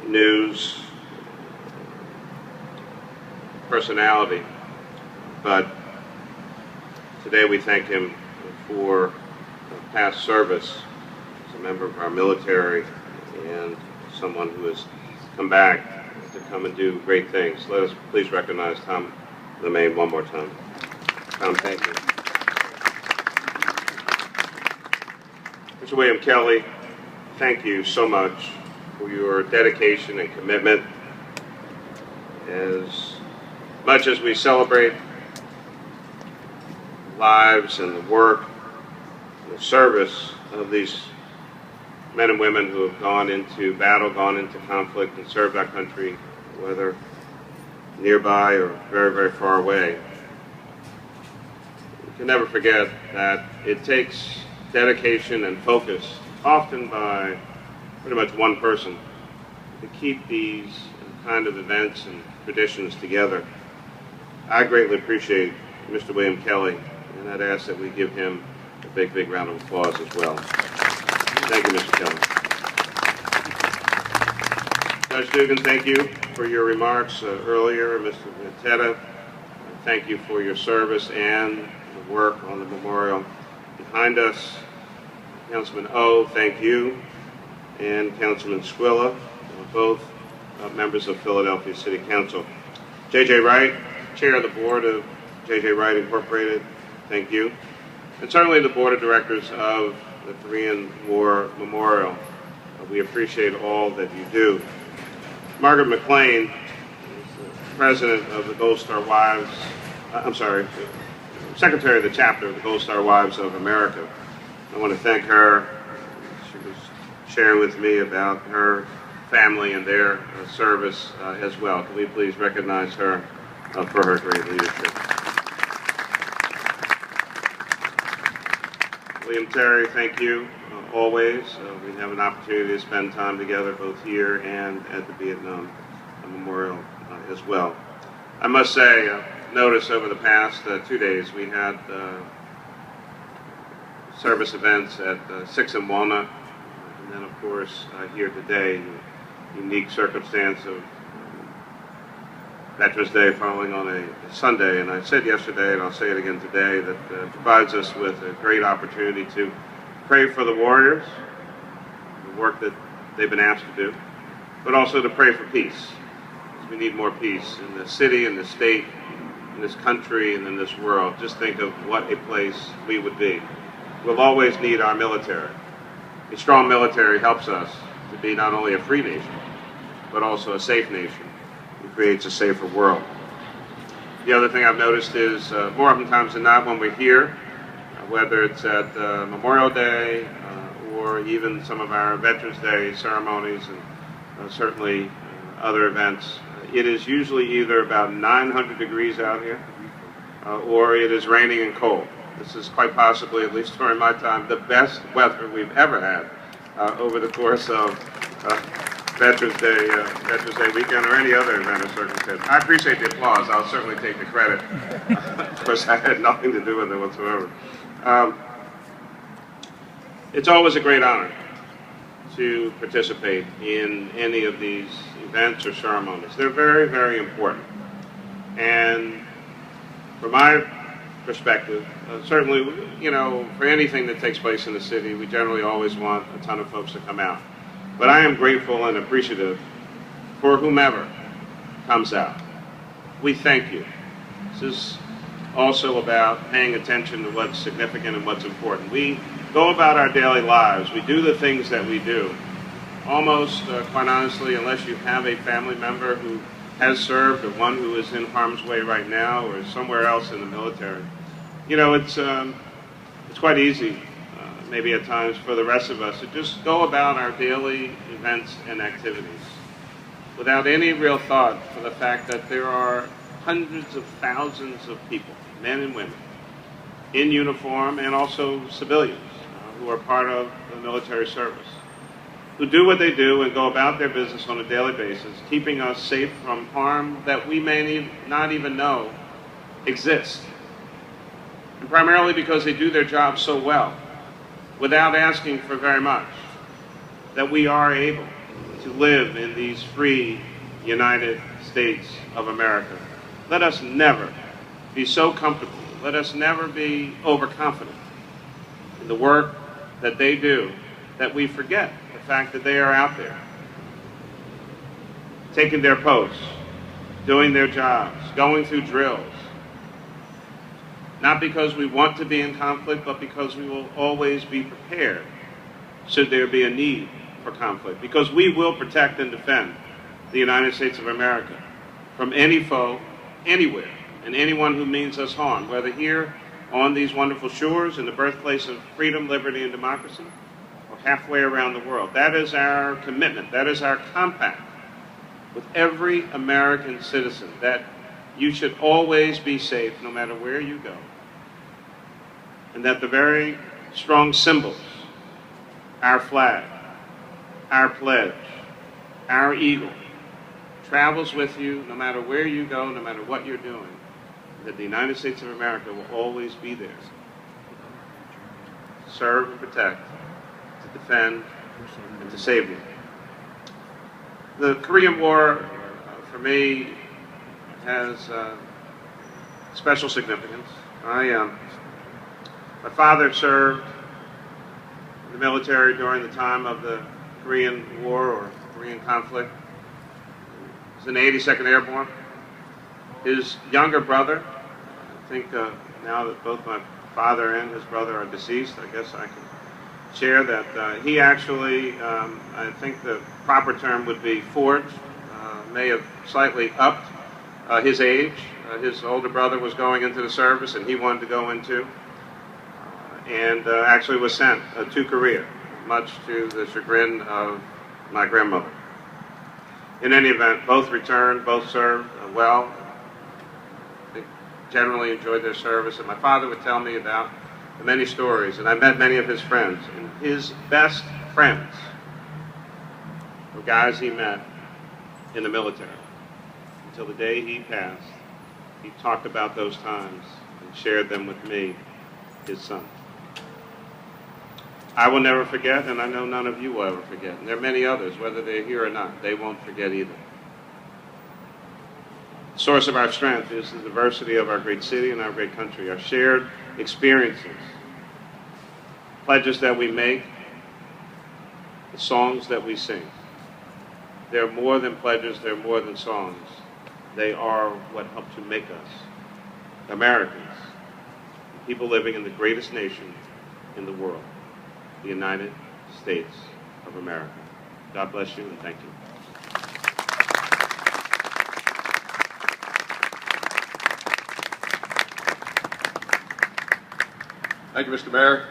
news personality, but today we thank him for past service as a member of our military and someone who has come back to come and do great things. Let us please recognize Tom LeMaine one more time. Tom, thank you. Mr. William Kelly, thank you so much for your dedication and commitment. As much as we celebrate lives and the work and the service of these men and women who have gone into battle, gone into conflict, and served our country, whether nearby or very, very far away, we can never forget that it takes dedication and focus, often by pretty much one person, to keep these kind of events and traditions together. I greatly appreciate Mr. William Kelly, and I'd ask that we give him a big, big round of applause as well. Thank you, Mr. Kelly. Judge Dugan, thank you for your remarks earlier. Mr. Teta, thank you for your service and the work on the memorial behind us. Councilman O, thank you, and Councilman Squilla, both members of Philadelphia City Council. J.J. Wright, Chair of the Board of J.J. Wright Incorporated, thank you. And certainly the Board of Directors of the Korean War Memorial. We appreciate all that you do. Margaret McLean, President of the Gold Star Wives, Secretary of the Chapter of the Gold Star Wives of America. I want to thank her. She was sharing with me about her family and their service as well. Can we please recognize her for her great leadership? William Terry, thank you always. We have an opportunity to spend time together both here and at the Vietnam Memorial as well. I must say, notice over the past 2 days we had service events at 6 and Walnut, and then of course here today, unique circumstance of Veterans Day falling on a Sunday. And I said yesterday, and I'll say it again today, that provides us with a great opportunity to pray for the warriors, the work that they've been asked to do, but also to pray for peace. Because we need more peace in the city, in the state, in this country, and in this world. Just think of what a place we would be. We'll always need our military. A strong military helps us to be not only a free nation, but also a safe nation. It creates a safer world. The other thing I've noticed is more oftentimes than not when we're here, whether it's at Memorial Day or even some of our Veterans Day ceremonies and certainly other events, it is usually either about 900 degrees out here or it is raining and cold. This is quite possibly, at least during my time, the best weather we've ever had over the course of Veterans Day weekend or any other event or circumstance. I appreciate the applause. I'll certainly take the credit. Of course, I had nothing to do with it whatsoever. It's always a great honor to participate in any of these events or ceremonies. They're very, very important. And from my perspective, certainly, for anything that takes place in the city, we generally always want a ton of folks to come out. But I am grateful and appreciative for whomever comes out. We thank you. This is also about paying attention to what's significant and what's important. We go about our daily lives. We do the things that we do. Almost, quite honestly, unless you have a family member who has served or one who is in harm's way right now or somewhere else in the military, it's quite easy, maybe at times for the rest of us, to just go about our daily events and activities without any real thought for the fact that there are hundreds of thousands of people, men and women, in uniform and also civilians who are part of the military service, who do what they do and go about their business on a daily basis, keeping us safe from harm that we may not even know exists. And primarily because they do their job so well, without asking for very much, that we are able to live in these free United States of America. Let us never be so comfortable. Let us never be overconfident in the work that they do that we forget the fact that they are out there, taking their posts, doing their jobs, going through drills, not because we want to be in conflict, but because we will always be prepared should there be a need for conflict, because we will protect and defend the United States of America from any foe, anywhere, and anyone who means us harm, whether here on these wonderful shores in the birthplace of freedom, liberty, and democracy, or halfway around the world. That is our commitment. That is our compact with every American citizen, that you should always be safe no matter where you go, and that the very strong symbols, our flag, our pledge, our eagle, travels with you no matter where you go, no matter what you're doing, that the United States of America will always be there to serve and protect, to defend, and to save you. The Korean War, for me, has special significance. My father served in the military during the time of the Korean War or Korean conflict. He was in the 82nd Airborne. His younger brother, I think now that both my father and his brother are deceased, I guess I can share that he actually, I think the proper term would be forged, may have slightly upped his age. His older brother was going into the service and he wanted to go into, and actually was sent to Korea, much to the chagrin of my grandmother. In any event, both returned, both served well. They generally enjoyed their service, and my father would tell me about the many stories, and I met many of his friends, and his best friends were guys he met in the military. Until the day he passed, he talked about those times and shared them with me, his son. I will never forget, and I know none of you will ever forget. And there are many others, whether they're here or not, they won't forget either. The source of our strength is the diversity of our great city and our great country, our shared experiences, pledges that we make, the songs that we sing. They're more than pledges, they're more than songs. They are what help to make us Americans, people living in the greatest nation in the world, the United States of America. God bless you and thank you. Thank you, Mr. Mayor.